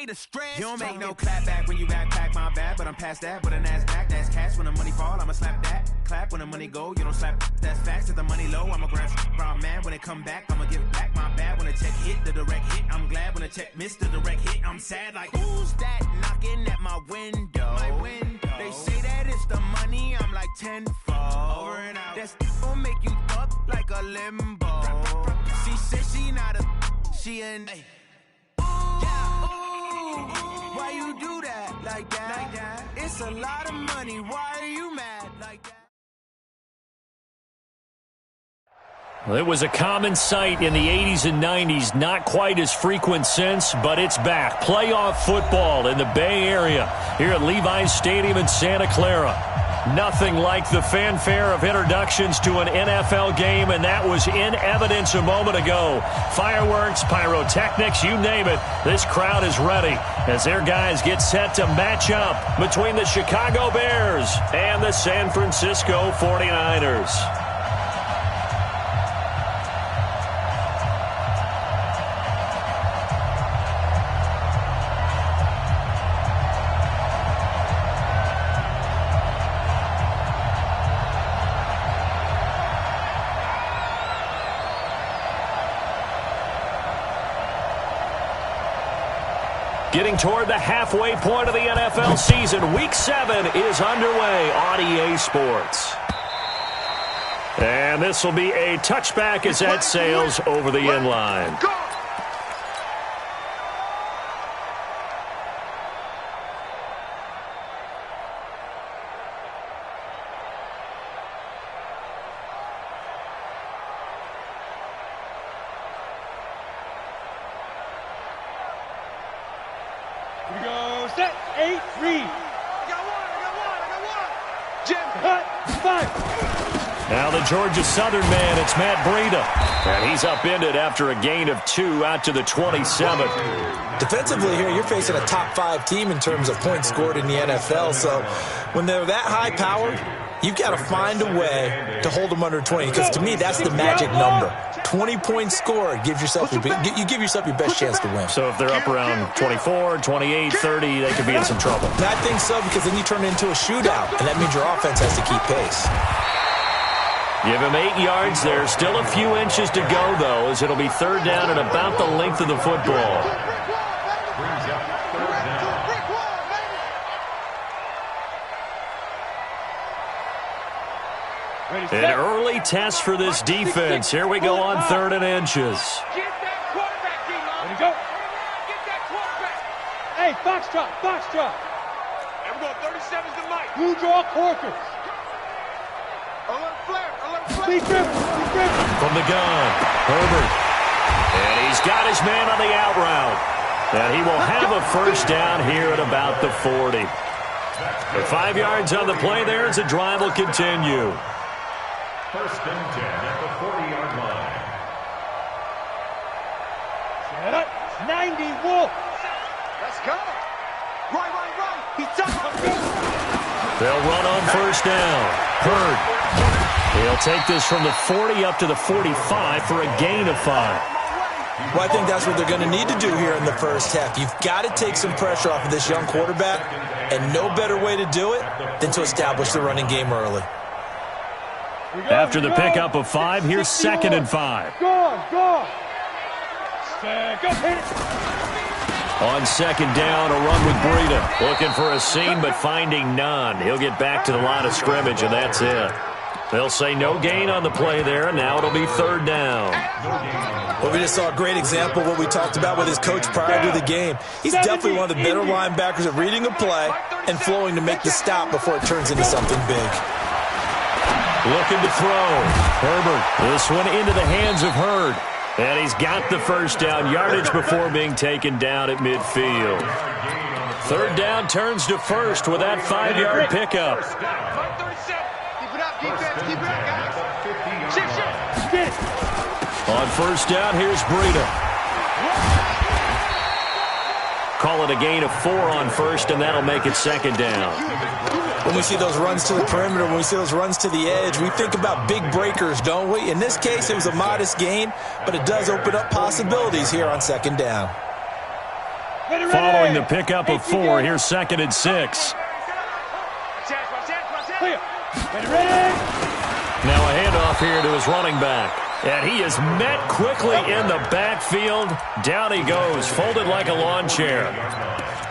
way to stress. You don't make no clap back when you backpack, my bad, but I'm past that. With a NASDAQ, that's cash. When the money fall, I'ma slap that. Clap when the money go, you don't slap. That's facts. If the money low, I'ma grab brown man. When it come back, I'ma give back my bad. When the check hit, the direct hit, I'm glad. When the check missed, the direct hit, I'm sad. Like, who's that knocking at my window? They say that it's the money, I'm like tenfold. Over and out. That's gon' make you up like a limbo. She said she not a, she an. Why you do that like that? It's a lot of money. Why are you mad like that? Well, it was a common sight in the 80s and 90s. Not quite as frequent since, but it's back. Playoff football in the Bay Area here at Levi's Stadium in Santa Clara. Nothing like the fanfare of introductions to an NFL game, and that was in evidence a moment ago. Fireworks, pyrotechnics, you name it. This crowd is ready as their guys get set to match up between the Chicago Bears and the San Francisco 49ers. Getting toward the halfway point of the NFL season. Week 7 is underway on EA Sports. And this will be a touchback as that sails over the end line. Now the Georgia Southern man, it's Matt Breida. And he's upended after a gain of 2 out to the 27. Defensively here, you're facing a top 5 team in terms of points scored in the NFL. So when they're that high powered, you've got to find a way to hold them under 20. Because to me, that's the magic number. 20 points scored, you give yourself your best chance to win. So if they're up around 24, 28, 30, they could be in some trouble. I think so, because then you turn it into a shootout, and that means your offense has to keep pace. Give him 8 yards there. Still a few inches to go, though, as it'll be third down and about the length of the football. An early test for this defense. Here we go on 3rd and inches. Get that quarterback, D-Lo. Ready, go. Get that quarterback. Hey, foxtrot, foxtrot. And we're going 37's the mic. Blue draw quarters. Alert flare, alert flare. Be driven. From the gun, Herbert. And he's got his man on the out route. And he will have a first down here at about the 40. With 5 yards on the play there as the drive will continue. 1st and 10 at the 40-yard line. Set up. 90 Wolf. Let's go. Right. He's done. They'll run on first down. Hurd. He'll take this from the 40 up to the 45 for a gain of 5. Well, I think that's what they're going to need to do here in the first half. You've got to take some pressure off of this young quarterback, and no better way to do it than to establish the running game early. After the pickup of 5, here's 2nd and 5. Go. Stack up, hit it. On 2nd down, a run with Breida. Looking for a seam, but finding none. He'll get back to the line of scrimmage, and that's it. They'll say no gain on the play there, and now it'll be 3rd down. Well, we just saw a great example of what we talked about with his coach prior to the game. He's definitely one of the better linebackers at reading a play and flowing to make the stop before it turns into something big. Looking to throw. Herbert. This one into the hands of Hurd. And he's got the first down yardage before being taken down at midfield. 3rd down turns to 1st with that 5-yard pickup. Keep it up, defense. Keep it up, guys. Shift. On 1st down, here's Breida. Call it a gain of 4 on 1st, and that'll make it 2nd down. When we see those runs to the perimeter, when we see those runs to the edge, we think about big breakers, don't we? In this case, it was a modest gain, but it does open up possibilities here on 2nd down. Following the pickup of 4, here's 2nd and 6. Now a handoff here to his running back. And he is met quickly in the backfield. Down he goes, folded like a lawn chair.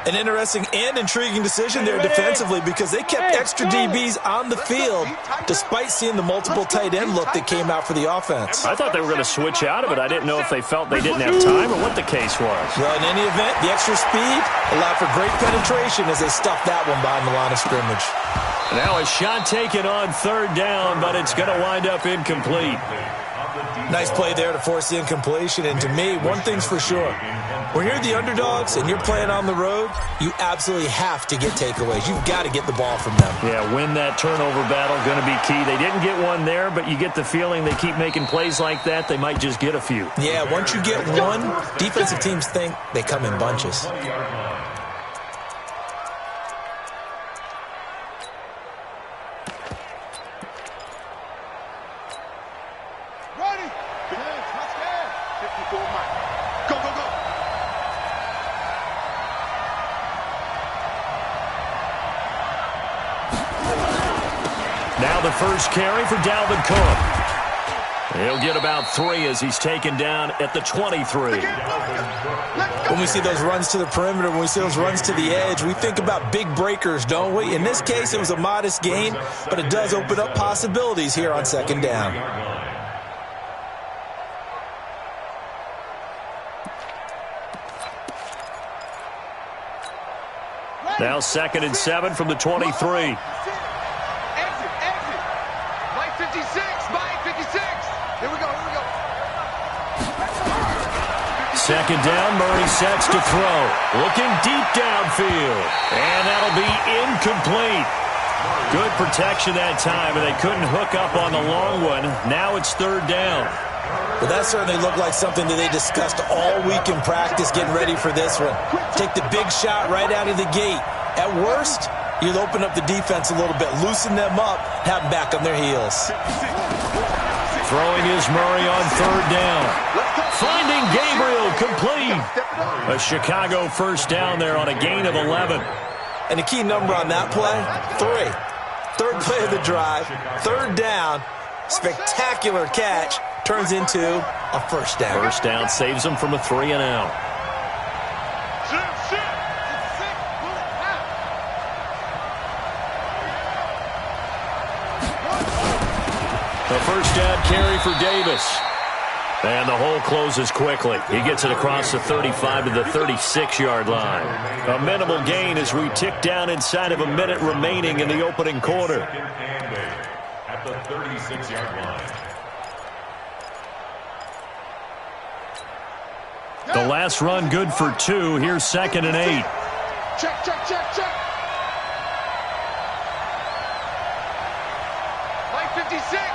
An interesting and intriguing decision there defensively because they kept extra DBs on the field despite seeing the multiple tight end look that came out for the offense. I thought they were going to switch out of it. I didn't know if they felt they didn't have time or what the case was. Well, in any event, the extra speed allowed for great penetration as they stuffed that one behind the line of scrimmage. Now a shot taken on 3rd down, but it's going to wind up incomplete. Nice play there to force the incompletion. And to me, one thing's for sure. When you're the underdogs and you're playing on the road, you absolutely have to get takeaways. You've got to get the ball from them. Yeah, win that turnover battle, going to be key. They didn't get one there, but you get the feeling they keep making plays like that, they might just get a few. Yeah, once you get one, defensive teams think they come in bunches. Now the first carry for Dalvin Cook. He'll get about 3 as he's taken down at the 23. When we see those runs to the perimeter, when we see those runs to the edge, we think about big breakers, don't we? In this case, it was a modest gain, but it does open up possibilities here on 2nd down. Now 2nd and 7 from the 23. Second down, Murray sets to throw. Looking deep downfield. And that'll be incomplete. Good protection that time, and they couldn't hook up on the long one. Now it's 3rd down. Well, that certainly looked like something that they discussed all week in practice getting ready for this one. Take the big shot right out of the gate. At worst, you'll open up the defense a little bit, loosen them up, have them back on their heels. Throwing is Murray on 3rd down. Finding Gabriel complete. A Chicago first down there on a gain of 11. And the key number on that play, 3. 3rd play of the drive, 3rd down, spectacular catch, turns into a first down. First down saves them from a 3 and out. The first down carry for Davis. And the hole closes quickly. He gets it across the 35 to the 36-yard line. A minimal gain as we tick down inside of a minute remaining in the opening quarter. At the 36-yard line. The last run good for 2. Here's 2nd and 8. Check, check, check, check. Line 56.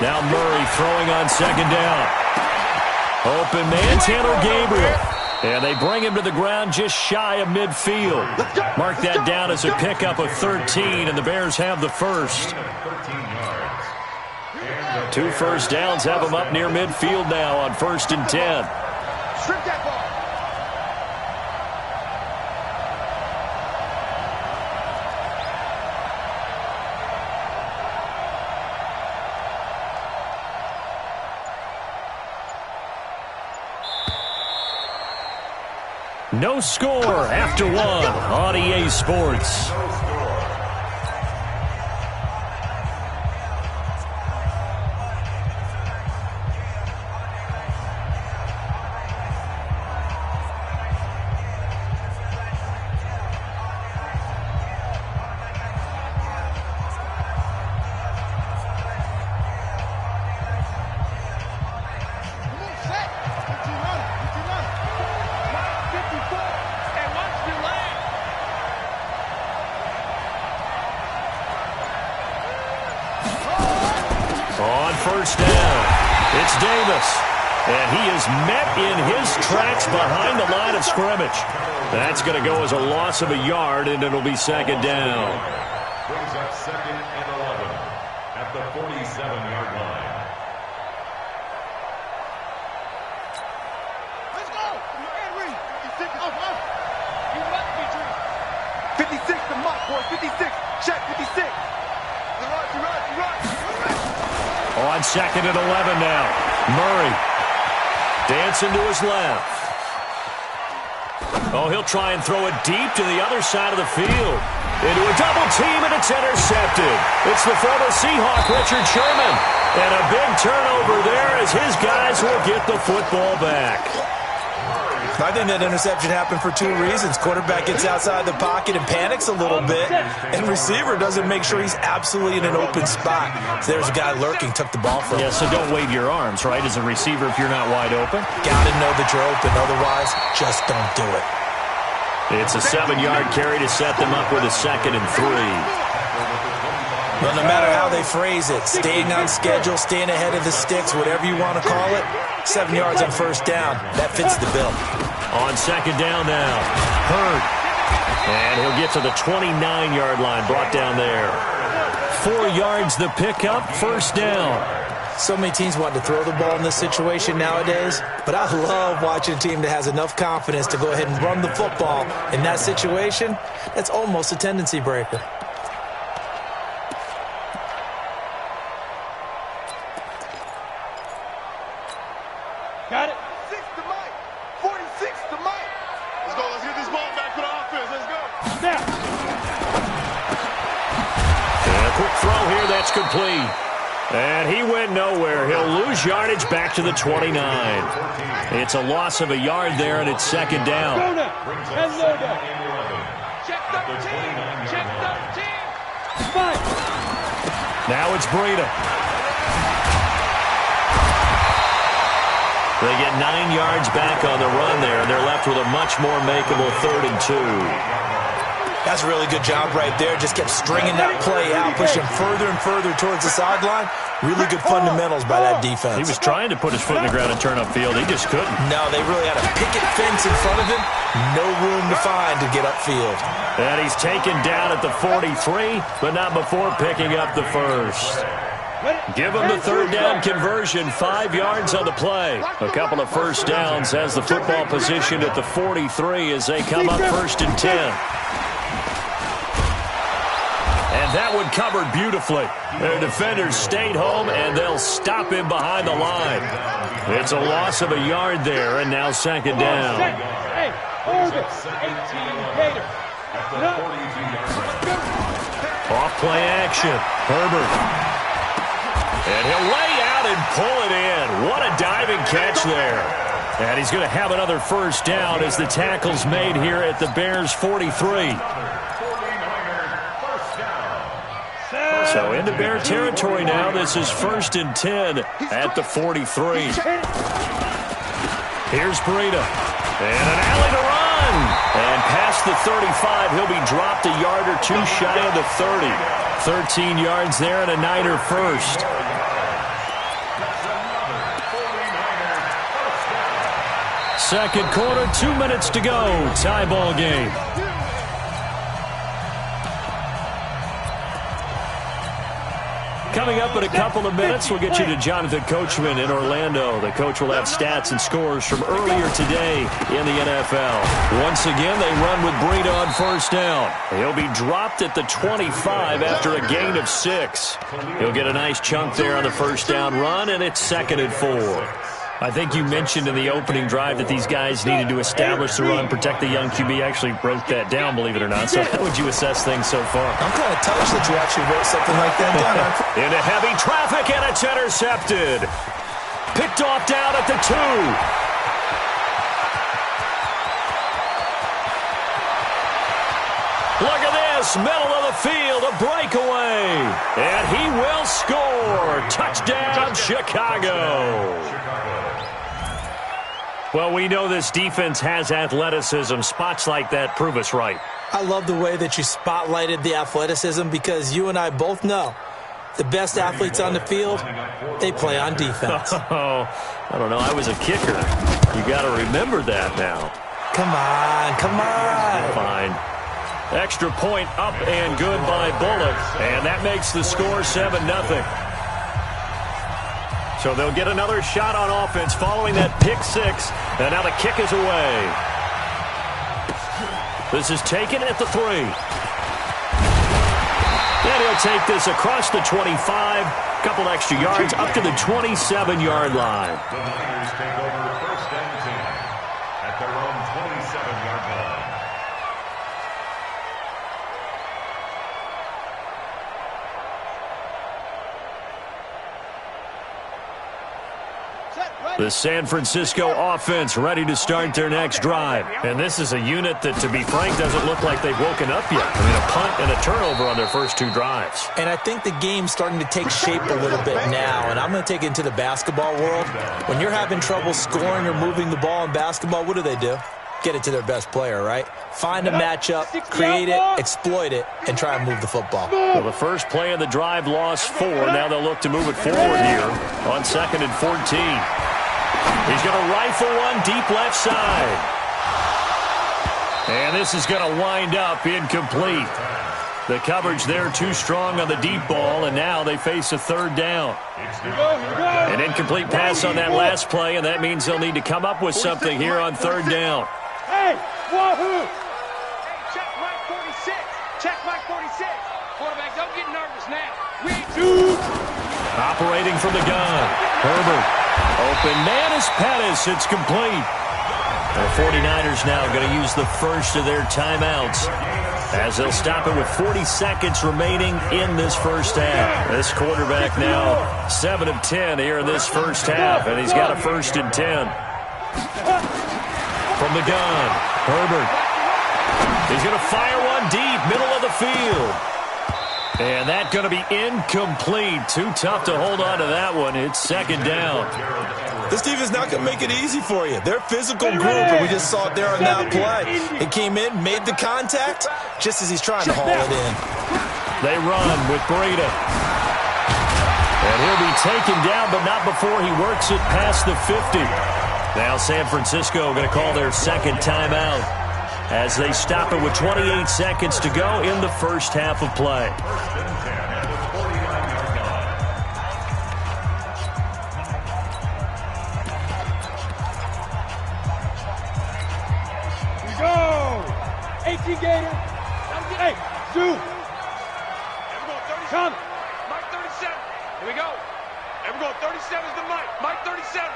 Now Murray throwing on 2nd down. Open man, Taylor Gabriel. And they bring him to the ground just shy of midfield. Mark that down as a pickup of 13, and the Bears have the first. 2 first downs have them up near midfield now on 1st and 10. Strip that ball. No score after 1 on EA Sports. On first down, it's Davis. And he is met in his tracks behind the line of scrimmage. That's going to go as a loss of a yard, and it'll be 2nd down. Brings up 2nd and 11 at the 47-yard line. Let's go. On 2nd and 11 now. Murray dancing to his left. Oh, he'll try and throw it deep to the other side of the field. Into a double team, and it's intercepted. It's the former Seahawk, Richard Sherman. And a big turnover there as his guys will get the football back. I think that interception happened for two reasons. Quarterback gets outside the pocket and panics a little bit, and receiver doesn't make sure he's absolutely in an open spot. So there's a guy lurking, took the ball from him. Yeah, so don't wave your arms, right, as a receiver if you're not wide open. Got to know that you're open. Otherwise, just don't do it. It's a 7-yard carry to set them up with a 2nd and 3. Well, no matter how they phrase it, staying on schedule, staying ahead of the sticks, whatever you want to call it, 7 yards on first down, that fits the bill. On 2nd down now, Hurd. And he'll get to the 29-yard line, brought down there. 4 yards the pickup, first down. So many teams want to throw the ball in this situation nowadays, but I love watching a team that has enough confidence to go ahead and run the football. In that situation, that's almost a tendency breaker. Got it. 6 to Mike. 46 to Mike. Let's go. Let's get this ball back for the offense. Let's go. Snap. And a quick throw here. That's complete. And he went nowhere. He'll lose yardage back to the 29. It's a loss of a yard there, and it's 2nd down. Go now. And low down. Check 13. Check 13. Mike. Now it's Breida. They get 9 yards back on the run there, and they're left with a much more makeable 3rd and 2. That's a really good job right there. Just kept stringing that play out, pushing further and further towards the sideline. Really good fundamentals by that defense. He was trying to put his foot in the ground and turn upfield. He just couldn't. No, they really had a picket fence in front of him. No room to find to get upfield. And he's taken down at the 43, but not before picking up the first. Give him the 3rd down conversion, 5 yards on the play. A couple of first downs has the football position at the 43 as they come up 1st and 10. And that one covered beautifully. Their defenders stayed home, and they'll stop him behind the line. It's a loss of a yard there, and now 2nd down. Hey, Oregon, 18 Gator. Off play action. Herbert. And he'll lay out and pull it in. What a diving catch there. And he's going to have another first down as the tackle's made here at the Bears' 43. So into Bear territory now. This is 1st and 10 at the 43. Here's Breida. And an alley to run. And past the 35, he'll be dropped a yard or two shy of the 30. 13 yards there and a Niner first. Second quarter, 2 minutes to go. Tie ball game. Coming up in a couple of minutes, we'll get you to Jonathan Coachman in Orlando. The coach will have stats and scores from earlier today in the NFL. Once again, they run with Breida on first down. He'll be dropped at the 25 after a gain of 6. He'll get a nice chunk there on the first down run, and it's 2nd and 4. I think you mentioned in the opening drive that these guys needed to establish the run, protect the young QB. Actually wrote that down, believe it or not. So how would you assess things so far? I'm kind of touched that you actually wrote something like that down. Into heavy traffic, and it's intercepted. Picked off down at the 2. Look at this, middle of the field, a breakaway. And he will score. Touchdown, Chicago. Well, we know this defense has athleticism. Spots like that prove us right. I love the way that you spotlighted the athleticism because you and I both know the best athletes on the field, they play on defense. Oh, I don't know. I was a kicker. You got to remember that now. Come on, come on. Fine. Extra point up and good by Bullock. And that makes the score 7-0. So they'll get another shot on offense following that pick 6. And now the kick is away. This is taken at the 3. And And he'll take this across the 25, a couple extra yards, up to the 27-yard line. The Niners take over 1st and 10 at their own 27-yard line. The San Francisco offense ready to start their next drive. And this is a unit that, to be frank, doesn't look like they've woken up yet. I mean, a punt and a turnover on their first 2 drives. And I think the game's starting to take shape a little bit now. And I'm going to take it into the basketball world. When you're having trouble scoring or moving the ball in basketball, what do? Get it to their best player, right? Find a matchup, create it, exploit it, and try and move the football. Well, the first play of the drive lost 4. Now they'll look to move it forward here on 2nd and 14. He's going to rifle one deep left side. And this is going to wind up incomplete. The coverage there too strong on the deep ball, and now they face a 3rd down. An incomplete pass on that last play, and that means they'll need to come up with something here on 3rd down. Hey, wahoo! Check Mike 46. Check Mike 46. Quarterback, don't get nervous now. We ain't two. Operating from the gun. Herbert. Open man is Pettis. It's complete. The 49ers now going to use the first of their timeouts as they'll stop it with 40 seconds remaining in this first half. This quarterback now 7 of 10 here in this first half, and he's got a 1st and 10. From the gun, Herbert. He's going to fire one deep, middle of the field. And that's going to be incomplete. Too tough to hold on to that one. It's 2nd down. This defense is not going to make it easy for you. They're a physical group, and we just saw it there on that play. It came in, made the contact, just as he's trying to haul it in. They run with Breida. And he'll be taken down, but not before he works it past the 50. Now San Francisco going to call their 2nd timeout as they stop it with 28 seconds to go in the first half of play. Here we go! 18 Gator. Hey, Zoo. Come. Mike 37. Here we go. And we're going 37 is the Mike. Mike 37.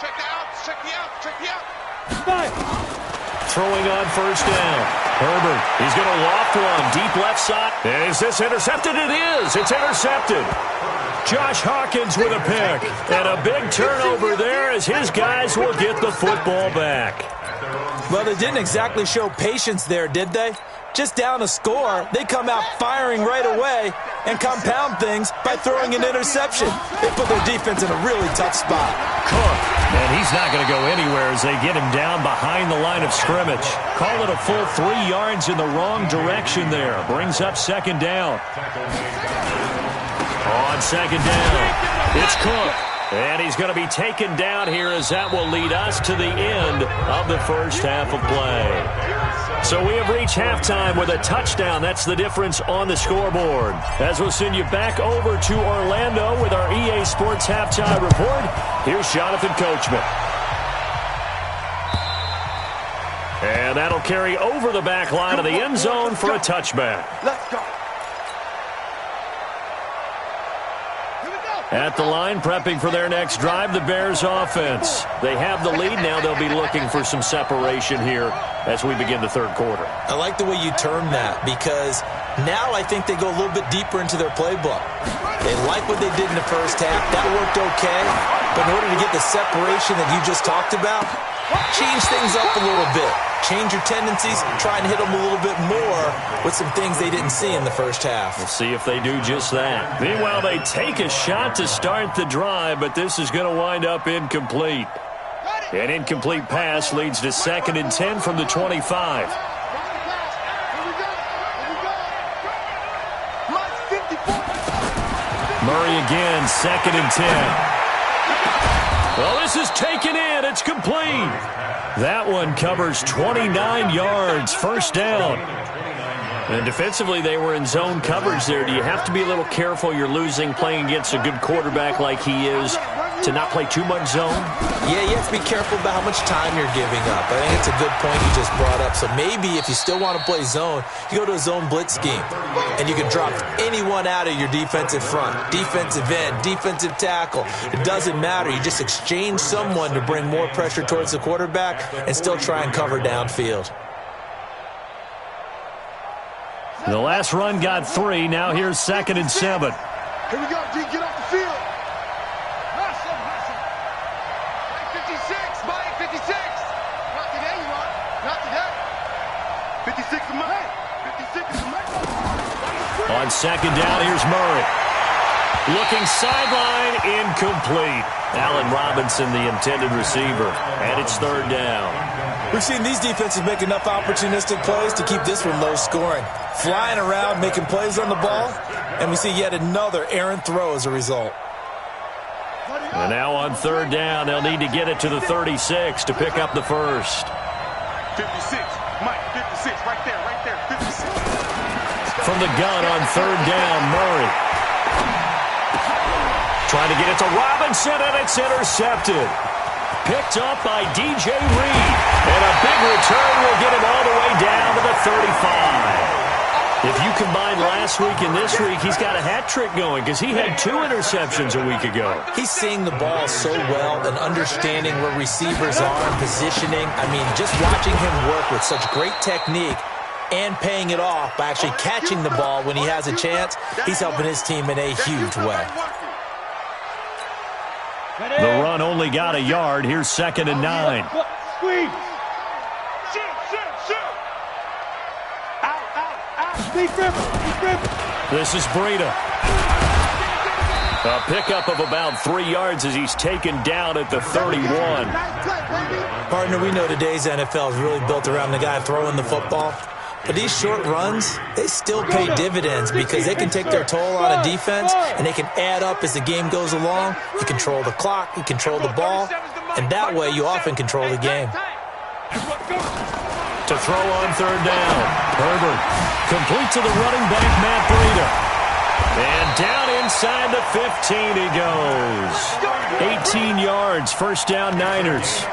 Check the outs. Check the outs. Check the outs. Five. Throwing on 1st down. Herbert, he's going to loft one deep left side. And is this intercepted? It is. It's intercepted. Josh Hawkins with a pick. And a big turnover there as his guys will get the football back. Well, they didn't exactly show patience there, did they? Just down a score, they come out firing right away and compound things by throwing an interception. They put their defense in a really tough spot. Cook, and he's not going to go anywhere as they get him down behind the line of scrimmage. Call it a full 3 yards in the wrong direction there. Brings up 2nd down. On 2nd down, it's Cook. And he's going to be taken down here as that will lead us to the end of the first half of play. So we have reached halftime with a touchdown. That's the difference on the scoreboard. As we'll send you back over to Orlando with our EA Sports Halftime Report, here's Jonathan Coachman. And that'll carry over the back line of the end zone for a touchback. Let's go. At the line, prepping for their next drive, the Bears offense. They have the lead. Now they'll be looking for some separation here as we begin the 3rd quarter. I like the way you term that because now I think they go a little bit deeper into their playbook. They like what they did in the first half. That worked okay. But in order to get the separation that you just talked about, change things up a little bit. Change your tendencies, try and hit them a little bit more with some things they didn't see in the first half. We'll see if they do just that. Meanwhile, they take a shot to start the drive, but this is going to wind up incomplete. An incomplete pass leads to 2nd and 10 from the 25. Murray again, 2nd and 10. Well, this is taken in. It's complete. That one covers 29 yards, 1st down. And defensively, they were in zone coverage there. Do you have to be a little careful? You're losing playing against a good quarterback like he is. to not play too much zone? Yeah, you have to be careful about how much time you're giving up. I think it's a good point you just brought up. So maybe if you still want to play zone, you go to a zone blitz scheme, and you can drop anyone out of your defensive front, defensive end, defensive tackle. It doesn't matter. You just exchange someone to bring more pressure towards the quarterback and still try and cover downfield. The last run got 3. Now here's 2nd and 7. Here we go, D. Get off the field. Hustle. 56, Mike, 56. Not today, you are. Not today. 56 is Mike. 56 is Mike. On 2nd down, here's Murray. Looking sideline, incomplete. Allen Robinson, the intended receiver. And it's 3rd down. We've seen these defenses make enough opportunistic plays to keep this one low scoring. Flying around, making plays on the ball, and we see yet another errant throw as a result. And now on 3rd down, they'll need to get it to the 36 to pick up the first. 56, Mike, 56, right there, 56. From the gun on 3rd down, Murray. Trying to get it to Robinson, and it's intercepted. Picked up by DJ Reed. And a big return will get him all the way down to the 35. If you combine last week and this week, he's got a hat trick going because he had 2 interceptions a week ago. He's seeing the ball so well and understanding where receivers are and positioning. I mean, just watching him work with such great technique and paying it off by actually catching the ball when he has a chance, he's helping his team in a huge way. The run only got a yard. Here's 2nd and 9. Squeeze. Shoot. Out. Deep river. This is Breida. A pickup of about 3 yards as he's taken down at the 31. Partner, we know today's NFL is really built around the guy throwing the football. But these short runs, they still pay dividends because they can take their toll on a defense and they can add up as the game goes along. You control the clock, you control the ball, and that way you often control the game. To throw on 3rd down. Herbert complete to the running back, Matt Breida. And down inside the 15 he goes. 18 yards, 1st down Niners.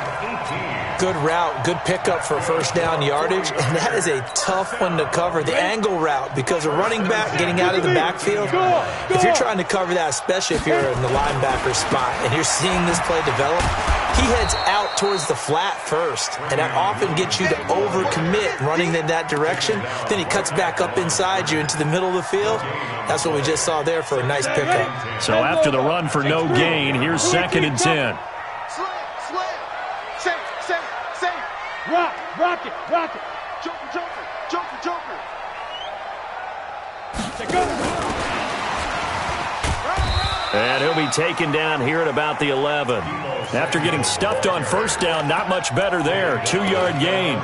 Good route, good pickup for 1st down yardage, and that is a tough one to cover, the angle route, because a running back getting out of the backfield, if you're trying to cover that, especially if you're in the linebacker spot and you're seeing this play develop, he heads out towards the flat first, and that often gets you to overcommit running in that direction. Then he cuts back up inside you into the middle of the field. That's what we just saw there for a nice pickup. So after the run for no gain, here's 2nd and 10. Rock it. Joker. And he'll be taken down here at about the 11. After getting stuffed on 1st down, not much better there. 2-yard gain.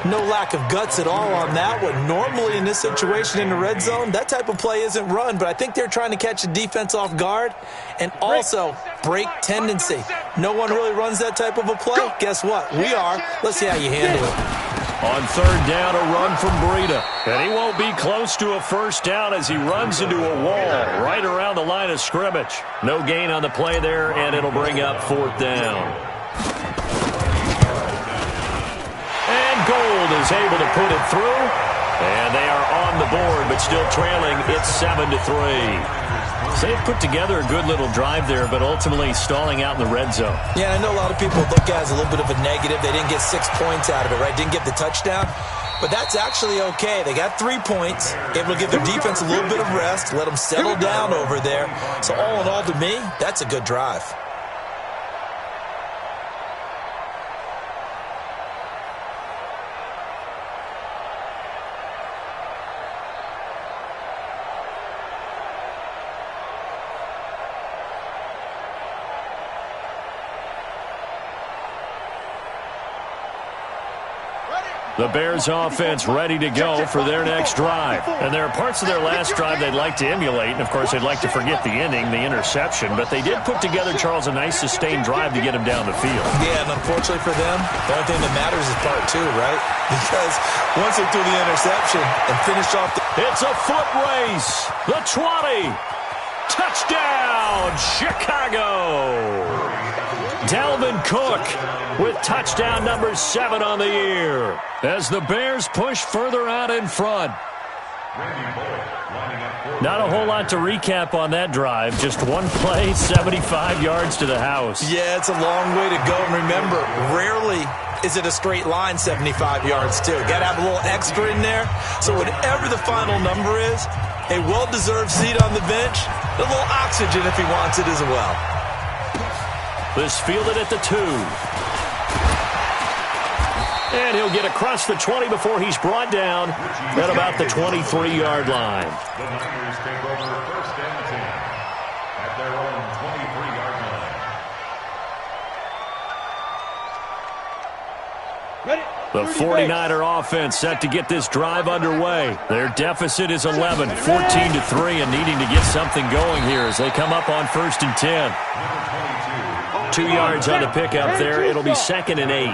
No lack of guts at all on that one. Normally in this situation in the red zone, that type of play isn't run, but I think they're trying to catch the defense off guard and also break tendency. No one really runs that type of a play. Guess what? We are. Let's see how you handle it. On 3rd down, a run from Breida. And he won't be close to a 1st down as he runs into a wall right around the line of scrimmage. No gain on the play there, and it'll bring up 4th down. Gold is able to put it through, and they are on the board, but still trailing. It's 7-3. So they've put together a good little drive there, but ultimately stalling out in the red zone. Yeah, I know a lot of people look at it as a little bit of a negative. They didn't get 6 points out of it, right? Didn't get the touchdown. But that's actually okay. They got 3 points, able to give their defense a little bit of rest, let them settle down over there. So all in all, to me, that's a good drive. The Bears offense ready to go for their next drive. And there are parts of their last drive they'd like to emulate. And, of course, they'd like to forget the ending, the interception. But they did put together, Charles, a nice sustained drive to get him down the field. Yeah, and unfortunately for them, the only thing that matters is part 2, right? Because once they threw the interception and finished off the... It's a foot race. The 20. Touchdown, Chicago. Dalvin Cook with touchdown number 7 on the year as the Bears push further out in front. Not a whole lot to recap on that drive. Just one play, 75 yards to the house. Yeah, it's a long way to go. And remember, rarely is it a straight line 75 yards, too. Got to have a little extra in there. So whatever the final number is, a well-deserved seat on the bench, a little oxygen if he wants it as well. This fielded at the 2. And he'll get across the 20 before he's brought down at about the 23-yard line. The Niners take over first and 10 at their own 23-yard line. Ready? The 49er offense set to get this drive underway. Their deficit is 11, 14-3, and needing to get something going here as they come up on first and 10. 2 yards on the pickup there. It'll be 2nd and 8.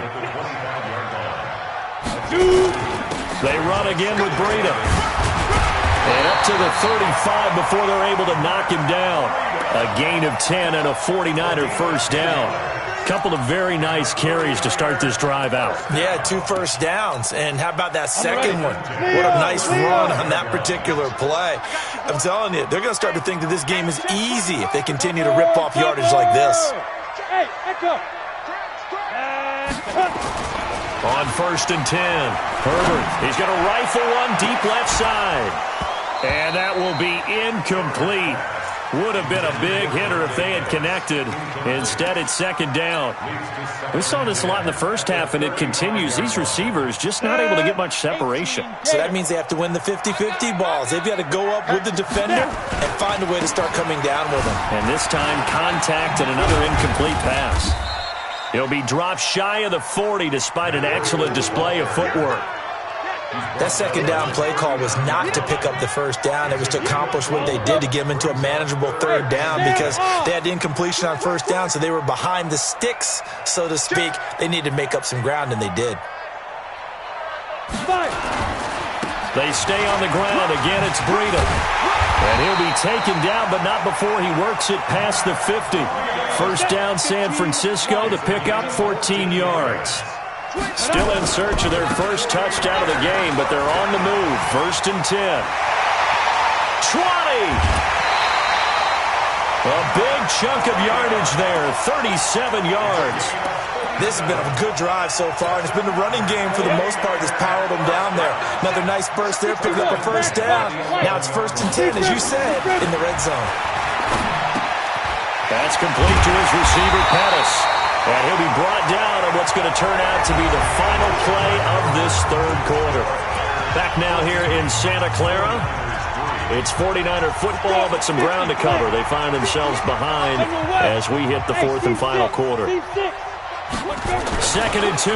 They run again with Breida. And up to the 35 before they're able to knock him down. A gain of 10 and a 49er first down. Couple of very nice carries to start this drive out. Yeah, 2 first downs. And how about that second one? What a nice run on that particular play. I'm telling you, they're going to start to think that this game is easy if they continue to rip off yardage like this. On first and 10, Herbert, he's going to rifle one deep left side. And that will be incomplete. Would have been a big hitter if they had connected. Instead, it's 2nd down. We saw this a lot in the first half, and it continues. These receivers just not able to get much separation. So that means they have to win the 50-50 balls. They've got to go up with the defender and find a way to start coming down with them. And this time, contact and another incomplete pass. He'll be dropped shy of the 40 despite an excellent display of footwork. That second down play call was not to pick up the first down. It was to accomplish what they did to get them into a manageable 3rd down because they had incompletion on first down, so they were behind the sticks, so to speak. They needed to make up some ground, and they did. They stay on the ground. Again, it's Breida. And he'll be taken down, but not before he works it past the 50. First down, San Francisco. The pickup, 14 yards. Still in search of their first touchdown of the game, but they're on the move. First and 10. 20! A big chunk of yardage there, 37 yards. This has been a good drive so far, and it's been the running game for the most part that's powered them down there. Another nice burst there, picking up a first down. Now it's first and 10, as you said, in the red zone. That's complete to his receiver, Pettis. And he'll be brought down on what's going to turn out to be the final play of this 3rd quarter. Back now here in Santa Clara. It's 49er football, but some ground to cover. They find themselves behind as we hit the 4th and final quarter. 2nd and 2.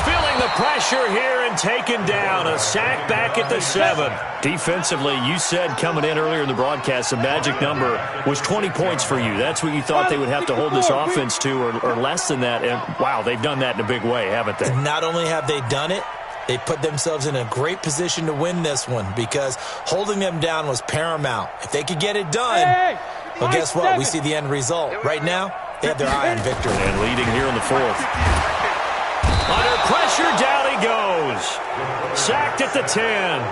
Feeling the pressure here and taken down. A sack back at the 7. Defensively, you said coming in earlier in the broadcast, the magic number was 20 points for you. That's what you thought they would have to hold this offense to, or less than that. And, wow, they've done that in a big way, haven't they? Not only have they done it, they put themselves in a great position to win this one because holding them down was paramount. If they could get it done, well, guess what? We see the end result. Right now, they have their eye on victory. And leading here in the 4th. Under pressure, down he goes. Sacked at the 10.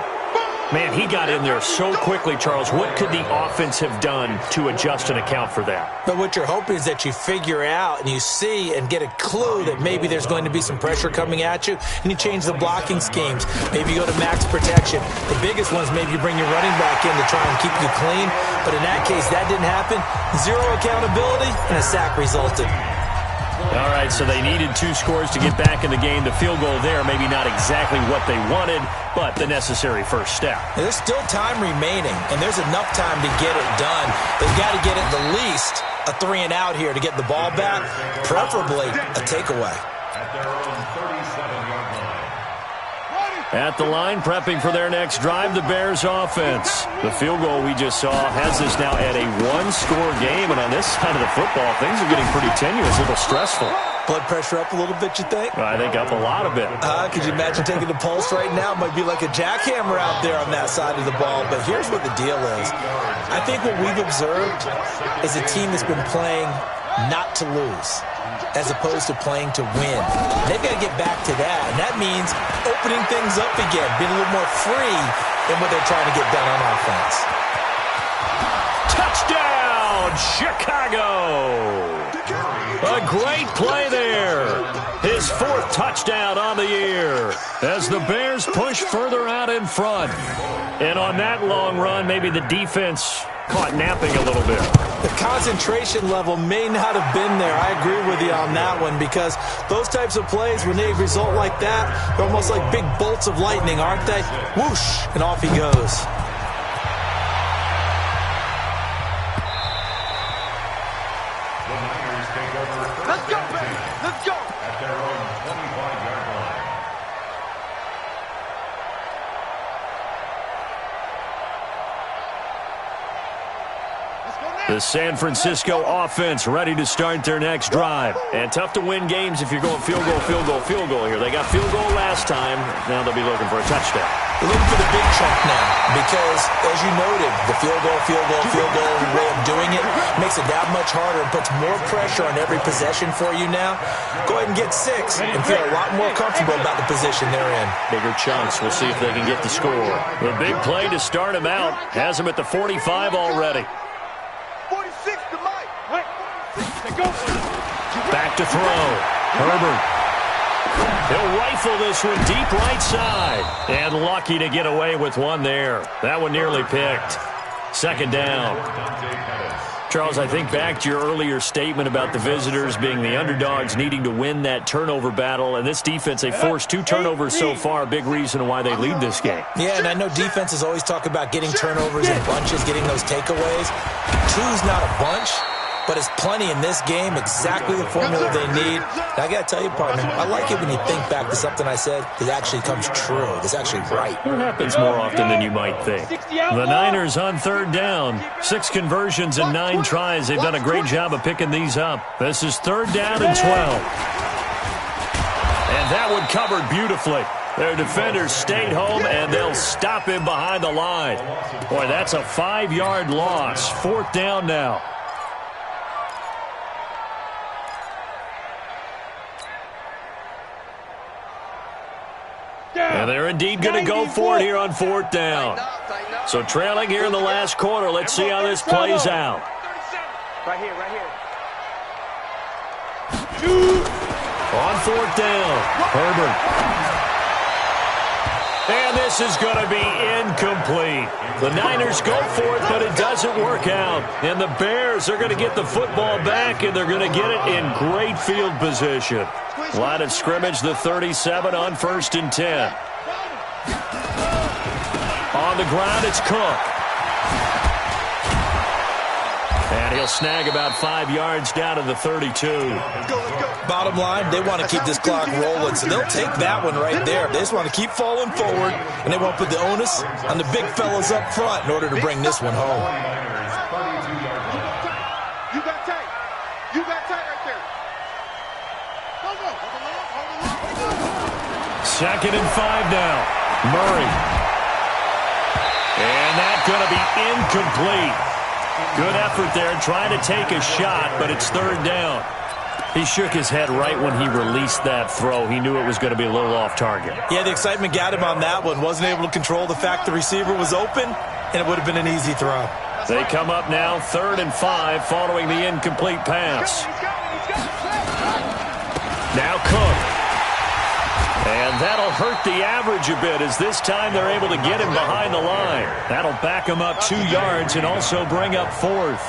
Man, he got in there so quickly, Charles. What could the offense have done to adjust and account for that? But what you're hoping is that you figure out and you see and get a clue that maybe there's going to be some pressure coming at you, and you change the blocking schemes. Maybe you go to max protection. The biggest one is maybe you bring your running back in to try and keep you clean. But in that case, that didn't happen. Zero accountability, and a sack resulted. All right, so they needed 2 scores to get back in the game. The field goal there, maybe not exactly what they wanted, but the necessary first step. There's still time remaining, and there's enough time to get it done. They've got to get at the least a 3 and out here to get the ball back, preferably a takeaway. At their own 37-yard line. At the line, prepping for their next drive, the Bears offense. The field goal we just saw has us now at a 1-score game, and on this side of the football, things are getting pretty tenuous, a little stressful. Blood pressure up a little bit, you think? I think up a lot of it. Could you imagine taking the pulse right now? It might be like a jackhammer out there on that side of the ball, but here's what the deal is. I think what we've observed is a team that's been playing not to lose, as opposed to playing to win. They've got to get back to that, and that means opening things up again, being a little more free in what they're trying to get done on offense. Touchdown, Chicago! A great play there. His 4th touchdown on the year as the Bears push further out in front. And on that long run, maybe the defense caught napping a little bit. The concentration level may not have been there. I agree with you on that one, because those types of plays, when they result like that, they're almost like big bolts of lightning, aren't they? Whoosh, and off he goes. Let's go, baby. Let's go. At their own 25-yard line. The San Francisco offense ready to start their next drive. And tough to win games if you're going field goal, field goal, field goal here. They got field goal last time. Now they'll be looking for a touchdown. They're looking for the big chunk now, because, as you noted, the field goal way of doing it makes it that much harder and puts more pressure on every possession for you now. Go ahead and get 6 and feel a lot more comfortable about the position they're in. Bigger chunks. We'll see if they can get the score. The big play to start him out has him at the 45 already. 46 to Mike. Back to throw. Herbert. He'll rifle this one deep right side. And lucky to get away with one there. That one nearly picked. 2nd down. Charles, I think back to your earlier statement about the visitors being the underdogs, needing to win that turnover battle. And this defense, they forced 2 turnovers so far. Big reason why they lead this game. Yeah, and I know defenses always talk about getting turnovers in bunches, getting those takeaways. 2's not a bunch, but it's plenty in this game, exactly the formula they need. And I got to tell you, partner, I like it when you think back to something I said that actually comes true, that's actually right. It happens more often than you might think. The Niners on 3rd down. 6 conversions and 9 tries. They've done a great job of picking these up. This is 3rd down and 12. And that one covered beautifully. Their defenders stayed home, and they'll stop him behind the line. Boy, that's a 5-yard loss. 4th down now. And they're indeed going to go for it here on 4th down. So trailing here in the last quarter. Let's see how this plays out. Right here, right here. On 4th down, Herbert. And this is going to be incomplete. The Niners go for it, but it doesn't work out. And the Bears are going to get the football back, and they're going to get it in great field position. Line of scrimmage, the 37 on 1st and 10. On the ground, it's Cook. And he'll snag about 5 yards down to the 32. Bottom line, they want to keep this clock rolling, so they'll take that one right there. They just want to keep falling forward, and they want to put the onus on the big fellas up front in order to bring this one home. You got tight. You got tight right there. Go. 2nd and 5 now. Murray. And that's going to be incomplete. Good effort there, trying to take a shot, but it's 3rd down. He shook his head right when he released that throw. He knew it was going to be a little off target. Yeah, the excitement got him on that one. Wasn't able to control the fact the receiver was open, and it would have been an easy throw. They come up now 3rd and 5 following the incomplete pass. Now Cook. And that'll hurt the average a bit, as this time they're able to get him behind the line. That'll back him up 2 yards and also bring up 4th.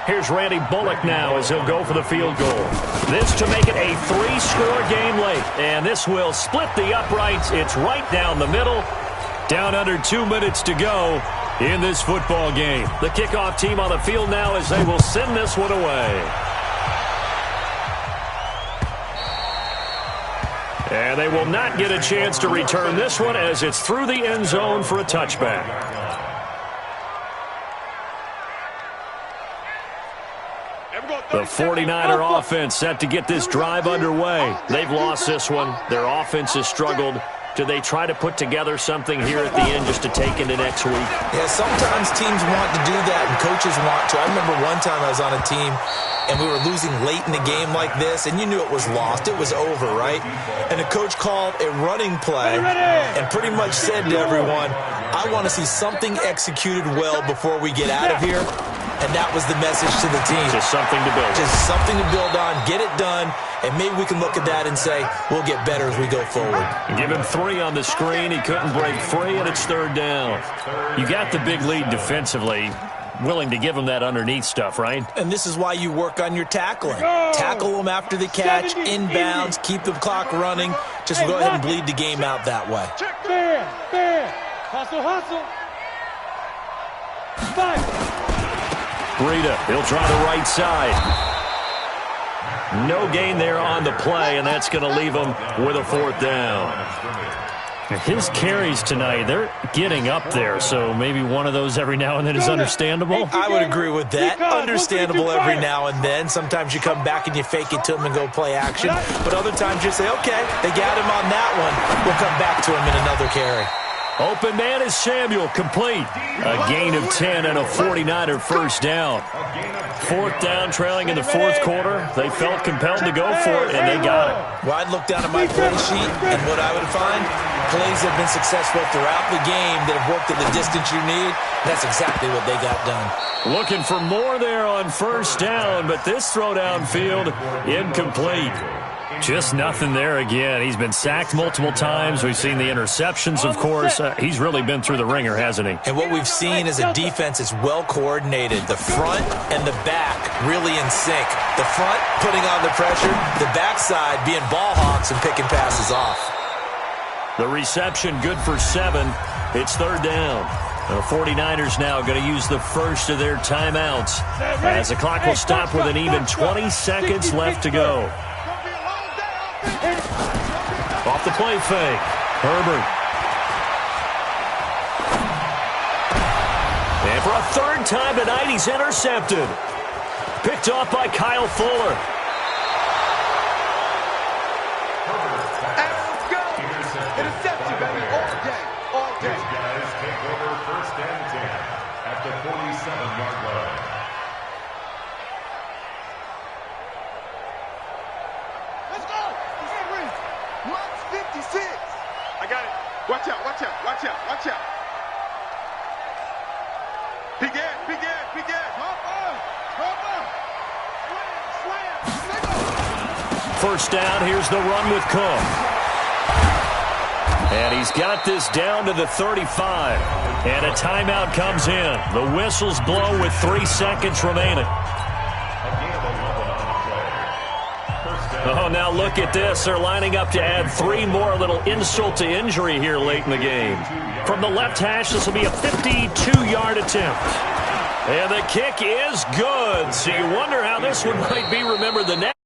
Here's Randy Bullock now as he'll go for the field goal. This to make it a 3-score game late. And this will split the uprights. It's right down the middle. Down under 2 minutes to go in this football game. The kickoff team on the field now as they will send this one away. And they will not get a chance to return this one as it's through the end zone for a touchback. The 49er offense set to get this drive underway. They've lost this one. Their offense has struggled. do they try to put together something here at the end just to take into next week? Yeah, sometimes teams want to do that and coaches want to. I remember one time I was on a team and we were losing late in the game like this, and you knew it was lost. It was over, right? And the coach called a running play and pretty much said to everyone, I want to see something executed well before we get out of here. And that was the message to the team. Just something to build. Just something to build on, get it done, and maybe we can look at that and say, we'll get better as we go forward. Give him 3 on the screen. He couldn't break free, and it's 3rd down. You got the big lead defensively. Willing to give him that underneath stuff, right? And this is why you work on your tackling. Tackle them after the catch, inbounds, keep the clock running. Just go ahead and bleed the game out that way. Fair. Hustle. Fight. Breida, he'll try the right side. No gain there on the play, and that's going to leave him with a 4th down. His carries tonight, they're getting up there, so maybe one of those every now and then is understandable. I would agree with that. Understandable every now and then. Sometimes you come back and you fake it to him and go play action. But other times you say, okay, they got him on that one. We'll come back to him in another carry. Open man is Samuel, complete. A gain of 10 and a 49er first down. 4th down, trailing in the 4th quarter. They felt compelled to go for it, and they got it. Well, I'd look down at my play sheet, and what I would find, plays have been successful throughout the game that have worked at the distance you need. That's exactly what they got done. Looking for more there on first down, but this throw downfield, incomplete. Just nothing there again. He's been sacked multiple times. We've seen the interceptions, of course. He's really been through the ringer, hasn't he? And what we've seen is a defense that's well coordinated. The front and the back really in sync. The front putting on the pressure, the backside being ball hawks and picking passes off. The reception good for 7. It's 3rd down. The 49ers now going to use the first of their timeouts as the clock will stop with an even 20 seconds left to go. Off the play fake. Herbert. And for a 3rd time tonight, he's intercepted. Picked off by Kyle Fuller. And let's go. Interception, baby. All day. These guys take over 1st and 10 at the 47-yard line. Let's go. 56. I got it. Watch out. Big air. Hop on. Slam. 1st down, here's the run with Cook. And he's got this down to the 35. And a timeout comes in. The whistles blow with 3 seconds remaining. Oh, now look at this. They're lining up to add 3 more, a little insult to injury here late in the game. From the left hash, this will be a 52-yard attempt. And the kick is good. So you wonder how this one might be remembered the next.